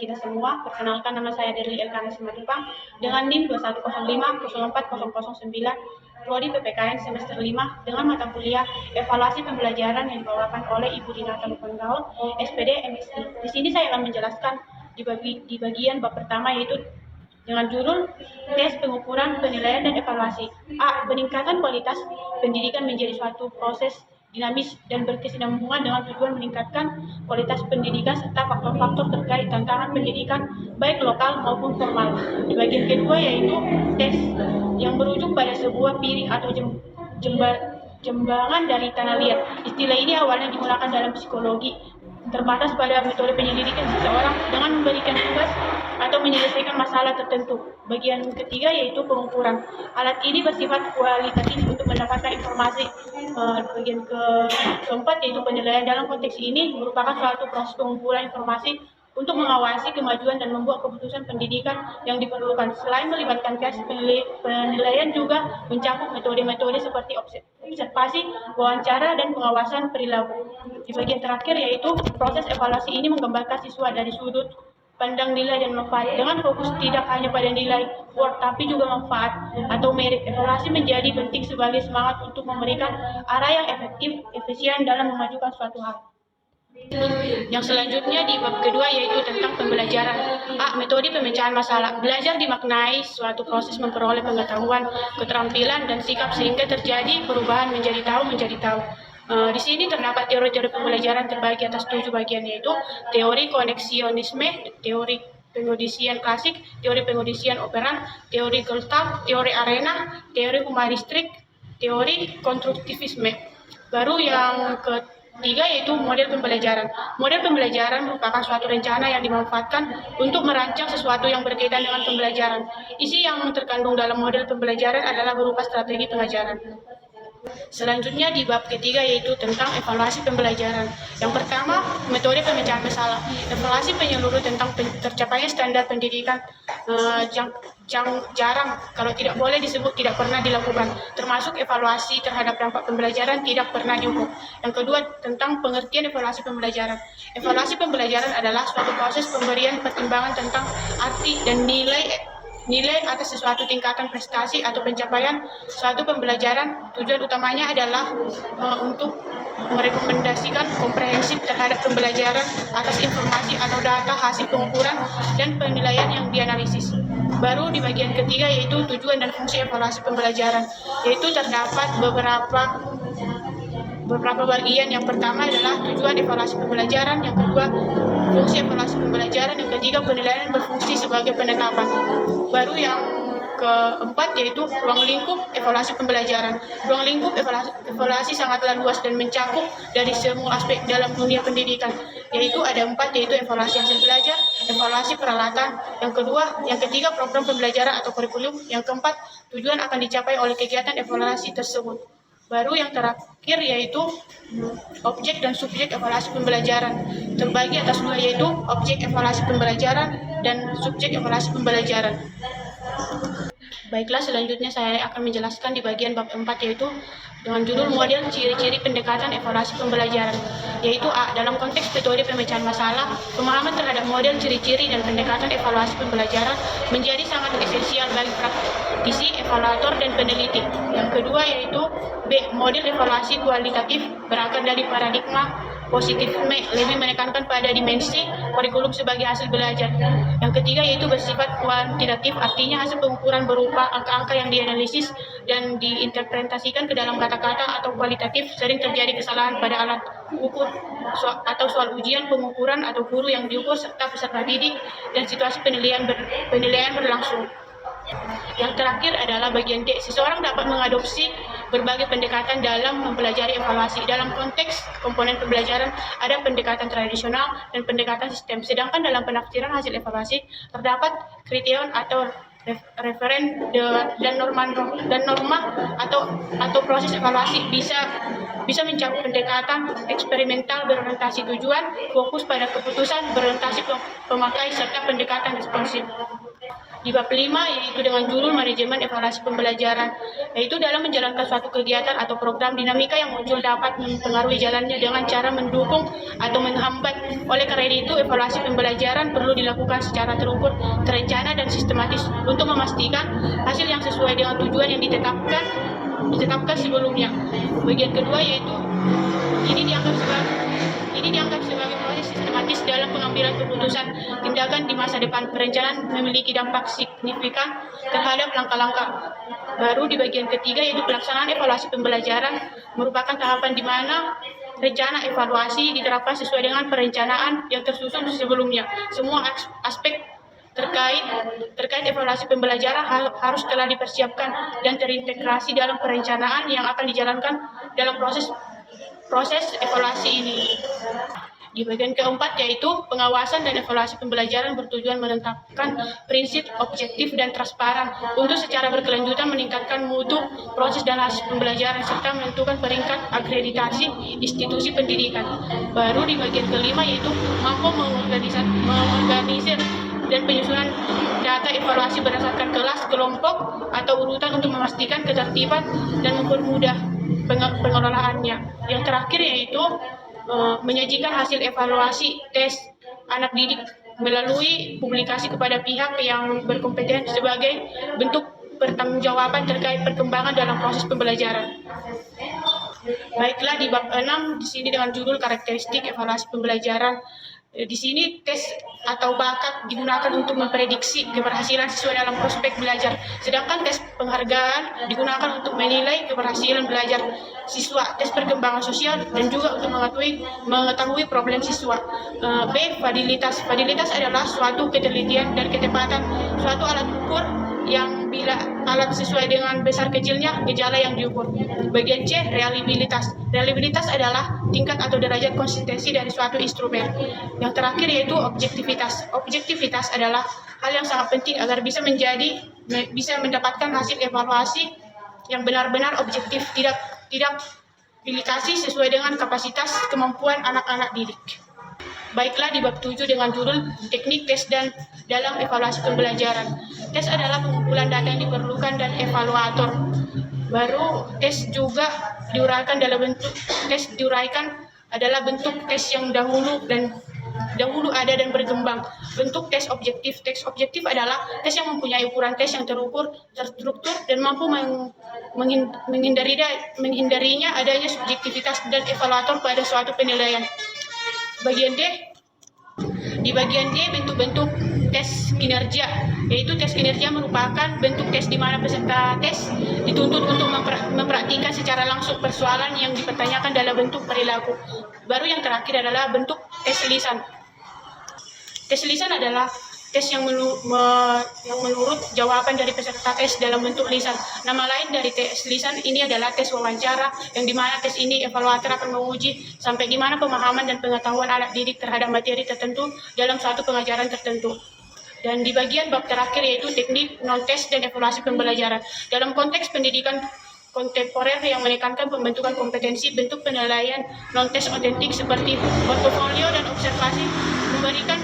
kita semua. Perkenalkan, nama saya Derli Elkana Simatupang dengan NIM 215040009, Prodi PPKN semester 5 dengan mata kuliah Evaluasi Pembelajaran yang dibawakan oleh Ibu Dinata Lupenggaul, SPD MSI. Di sini saya akan menjelaskan di bagian bab pertama, yaitu dengan judul tes pengukuran, penilaian, dan evaluasi. A. Peningkatan kualitas pendidikan menjadi suatu proses dinamis dan berkesinambungan dengan tujuan meningkatkan kualitas pendidikan serta faktor-faktor terkait tantangan pendidikan baik lokal maupun formal. Di bagian kedua yaitu tes yang berujung pada sebuah piring atau jembangan dari tanah liat. Istilah ini awalnya digunakan dalam psikologi, terbatas pada metode penyelidikan seseorang dengan memberikan tugas atau menyelesaikan masalah tertentu. Bagian ketiga yaitu pengukuran. Alat ini bersifat kualitatif untuk mendapatkan informasi. Bagian keempat yaitu penilaian. Dalam konteks ini merupakan suatu proses pengumpulan informasi untuk mengawasi kemajuan dan membuat keputusan pendidikan yang diperlukan. Selain melibatkan tes, penilaian juga mencakup metode-metode seperti observasi, wawancara, dan pengawasan perilaku. Di bagian terakhir yaitu proses evaluasi ini menggambarkan siswa dari sudut pandang nilai dan manfaat dengan fokus tidak hanya pada nilai worth tapi juga manfaat atau merit. Evaluasi menjadi penting sebagai semangat untuk memberikan arah yang efektif, efisien dalam memajukan suatu hal. Yang selanjutnya di bab kedua yaitu tentang pembelajaran. A. Metode pemecahan masalah. Belajar dimaknai suatu proses memperoleh pengetahuan, keterampilan, dan sikap sehingga terjadi perubahan menjadi tahu. Di sini terdapat teori-teori pembelajaran terbagi atas 7 bagian, yaitu teori koneksionisme, teori pengodisian klasik, teori pengodisian operan, teori Gestalt, teori arena, teori humanistik, teori konstruktivisme. Baru yang ketiga yaitu model pembelajaran. Model pembelajaran merupakan suatu rencana yang dimanfaatkan untuk merancang sesuatu yang berkaitan dengan pembelajaran. Isi yang terkandung dalam model pembelajaran adalah berupa strategi pengajaran. Selanjutnya di bab ketiga yaitu tentang evaluasi pembelajaran. Yang pertama, metode pemecahan masalah. Evaluasi menyeluruh tentang tercapainya standar pendidikan jarang, kalau tidak boleh disebut tidak pernah dilakukan, termasuk evaluasi terhadap dampak pembelajaran tidak pernah diukur. Yang kedua, tentang pengertian evaluasi pembelajaran. Evaluasi pembelajaran adalah suatu proses pemberian pertimbangan tentang arti dan nilai atas sesuatu tingkatan prestasi atau pencapaian suatu pembelajaran. Tujuan utamanya adalah untuk merekomendasikan komprehensif terhadap pembelajaran atas informasi atau data hasil pengukuran dan penilaian yang dianalisis. Baru di bagian ketiga yaitu tujuan dan fungsi evaluasi pembelajaran, yaitu terdapat beberapa bagian. Yang pertama adalah tujuan evaluasi pembelajaran, yang kedua fungsi evaluasi pembelajaran, yang ketiga penilaian berfungsi sebagai penetapan. Baru yang keempat yaitu ruang lingkup evaluasi pembelajaran. Ruang lingkup evaluasi sangatlah luas dan mencakup dari semua aspek dalam dunia pendidikan, yaitu ada 4, yaitu evaluasi hasil belajar, evaluasi peralatan, yang ketiga program pembelajaran atau kurikulum, yang keempat tujuan akan dicapai oleh kegiatan evaluasi tersebut. Baru yang terakhir yaitu objek dan subjek evaluasi pembelajaran. Terbagi atas 2, yaitu objek evaluasi pembelajaran dan subjek evaluasi pembelajaran. Baiklah, selanjutnya saya akan menjelaskan di bagian bab 4, yaitu dengan judul model ciri-ciri pendekatan evaluasi pembelajaran, yaitu A. Dalam konteks metode pemecahan masalah, pemahaman terhadap model ciri-ciri dan pendekatan evaluasi pembelajaran menjadi sangat esensial bagi praktisi, evaluator, dan peneliti. Yang kedua yaitu B. Model evaluasi kualitatif berangkat dari paradigma positifisme, lebih menekankan pada dimensi kurikulum sebagai hasil belajar. Yang ketiga yaitu bersifat kuantitatif, artinya hasil pengukuran berupa angka-angka yang dianalisis dan diinterpretasikan ke dalam kata-kata. Atau kualitatif, sering terjadi kesalahan pada alat ukur atau soal ujian, pengukuran atau guru yang diukur, serta peserta didik dan situasi penilaian berlangsung. Yang terakhir adalah bagian D. Seseorang dapat mengadopsi berbagai pendekatan dalam mempelajari evaluasi. Dalam konteks komponen pembelajaran ada pendekatan tradisional dan pendekatan sistem. Sedangkan dalam penafsiran hasil evaluasi terdapat kriterion atau referen dan norma atau proses evaluasi bisa mencakup pendekatan eksperimental berorientasi tujuan, fokus pada keputusan, berorientasi pemakai, serta pendekatan responsif. Di bab 5 yaitu dengan judul manajemen evaluasi pembelajaran, yaitu dalam menjalankan suatu kegiatan atau program dinamika yang muncul dapat mempengaruhi jalannya dengan cara mendukung atau menghambat. Oleh karena itu, evaluasi pembelajaran perlu dilakukan secara terukur, terencana dan sistematis untuk memastikan hasil yang sesuai dengan tujuan yang ditetapkan sebelumnya. Bagian kedua yaitu ini dianggap sebagai proses sistematis dalam pengambilan keputusan tindakan di masa depan. Perencanaan memiliki dampak signifikan terhadap langkah-langkah baru. Di bagian ketiga yaitu pelaksanaan evaluasi pembelajaran merupakan tahapan di mana rencana evaluasi diterapkan sesuai dengan perencanaan yang tersusun sebelumnya. Semua aspek terkait evaluasi pembelajaran harus telah dipersiapkan dan terintegrasi dalam perencanaan yang akan dijalankan dalam proses evaluasi ini. Di bagian keempat yaitu pengawasan dan evaluasi pembelajaran bertujuan menetapkan prinsip objektif dan transparan untuk secara berkelanjutan meningkatkan mutu proses dan hasil pembelajaran serta menentukan peringkat akreditasi institusi pendidikan. Baru di bagian kelima yaitu mampu mengorganisir dan penyusunan data evaluasi berdasarkan kelas, kelompok, atau urutan untuk memastikan ketertiban dan mempermudah pengelolaannya. Yang terakhir yaitu menyajikan hasil evaluasi tes anak didik melalui publikasi kepada pihak yang berkompeten sebagai bentuk pertanggungjawaban terkait perkembangan dalam proses pembelajaran. Baiklah, di bab 6 di sini dengan judul karakteristik evaluasi pembelajaran. Di sini tes atau bakat digunakan untuk memprediksi keberhasilan siswa dalam prospek belajar, sedangkan tes penghargaan digunakan untuk menilai keberhasilan belajar siswa, tes perkembangan sosial, dan juga untuk mengetahui problem siswa. B. Validilitas. Validilitas adalah suatu ketelitian dan ketepatan suatu alat ukur yang bila alat sesuai dengan besar kecilnya gejala yang diukur. Bagian C. Reliabilitas. Reliabilitas adalah tingkat atau derajat konsistensi dari suatu instrumen. Yang terakhir yaitu objektivitas. Objektivitas adalah hal yang sangat penting agar bisa mendapatkan hasil evaluasi yang benar-benar objektif, tidak pilih kasih sesuai dengan kapasitas kemampuan anak-anak didik. Baiklah, di bab 7 dengan judul teknik tes dan dalam evaluasi pembelajaran. Tes adalah pengumpulan data yang diperlukan dan evaluator. Baru tes juga diuraikan adalah bentuk tes yang dahulu ada dan berkembang. Bentuk tes objektif. Tes objektif adalah tes yang mempunyai ukuran tes yang terukur, terstruktur, dan mampu menghindarinya adanya subjektivitas dan evaluator pada suatu penilaian. Di bagian D, bentuk-bentuk tes kinerja, yaitu tes kinerja merupakan bentuk tes di mana peserta tes dituntut untuk mempraktikkan secara langsung persoalan yang dipertanyakan dalam bentuk perilaku. Baru yang terakhir adalah bentuk tes lisan. Tes lisan adalah tes yang menurut jawaban dari peserta tes dalam bentuk lisan. Nama lain dari tes lisan ini adalah tes wawancara, yang dimana tes ini evaluator akan menguji sampai di mana pemahaman dan pengetahuan anak didik terhadap materi tertentu dalam suatu pengajaran tertentu. Dan di bagian bab terakhir yaitu teknik non-tes dan evaluasi pembelajaran. Dalam konteks pendidikan kontemporer yang menekankan pembentukan kompetensi, bentuk penilaian non-tes otentik seperti portofolio dan observasi memberikan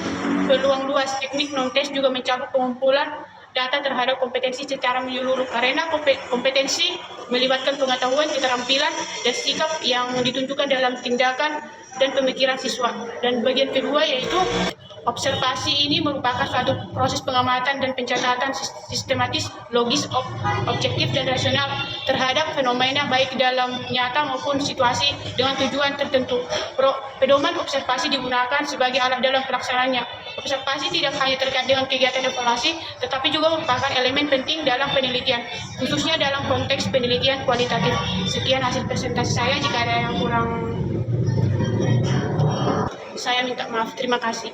peluang luas. Teknik non-tes juga mencakup pengumpulan data terhadap kompetensi secara menyeluruh, karena kompetensi melibatkan pengetahuan, keterampilan, dan sikap yang ditunjukkan dalam tindakan dan pemikiran siswa. Dan bagian kedua yaitu observasi ini merupakan suatu proses pengamatan dan pencatatan sistematis, logis, objektif, dan rasional terhadap fenomena baik dalam nyata maupun situasi dengan tujuan tertentu. Pedoman observasi digunakan sebagai alat dalam pelaksanaannya. Observasi tidak hanya terkait dengan kegiatan evaluasi, tetapi juga merupakan elemen penting dalam penelitian, khususnya dalam konteks penelitian kualitatif. Sekian hasil presentasi saya. Jika ada yang kurang, saya minta maaf. Terima kasih.